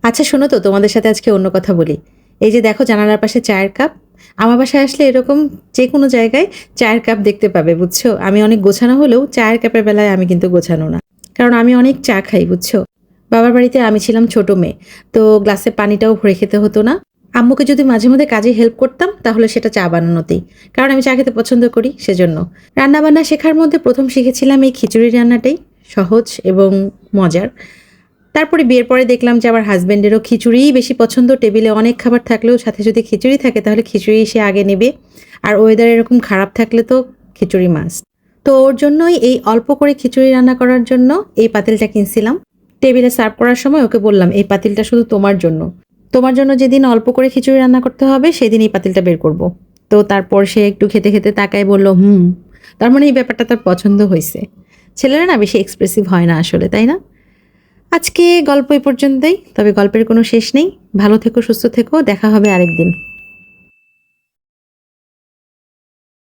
আচ্ছা শোনো তো, তোমাদের সাথে আজকে অন্য কথা বলি। এই যে দেখো জানালার পাশে চায়ের কাপ। আমার বাসায় আসলে এরকম যে কোনো জায়গায় চায়ের কাপ দেখতে পাবে, বুঝছো? আমি অনেক গোছানো হলেও চায়ের কাপের বেলায় আমি কিন্তু গোছানো না। কারণ আমি অনেক চা খাই, বুঝছো? বাবার বাড়িতে আমি ছিলাম ছোট মেয়ে, তো গ্লাসে পানিটাও ভরে খেতে হতো না। আম্মুকে যদি মাঝে মধ্যে কাজে হেল্প করতাম তাহলে সেটা চা বানানোতেই, কারণ আমি চা খেতে পছন্দ করি সেজন্য। রান্নাবান্না শেখার মধ্যে প্রথম শিখেছিলাম এই খিচুড়ি রান্নাটাই, সহজ এবং মজার। তারপরে বিয়ের পরে দেখলাম যে আমার হাজবেন্ডেরও খিচুড়িই বেশি পছন্দ। টেবিলে অনেক খাবার থাকলেও সাথে যদি খিচুড়ি থাকে তাহলে খিচুড়ি সে আগে নেবে। আর ওয়েদার এরকম খারাপ থাকলে তো খিচুড়ি মাস্ট। তো ওর জন্যই এই অল্প করে খিচুড়ি রান্না করার জন্য এই পাতিলটা কিনছিলাম। টেবিলে সার্ভ করার সময় ওকে বললাম, এই পাতিলটা শুধু তোমার জন্য। তোমার জন্য যেদিন অল্প করে খিচুড়ি রান্না করতে হবে সেদিন এই পাতিলটা বের করব। তো তারপর সে একটু খেতে খেতে তাকায় বলল, হুম। তার মানে এই ব্যাপারটা তার পছন্দ হয়েছে। ছেলেরা না বেশি এক্সপ্রেসিভ হয় না আসলে, তাই না? আজকে গল্প এই পর্যন্তই, তবে গল্পের কোনো শেষ নেই। ভালো থেকো, সুস্থ থেকো, দেখা হবে আরেকদিন।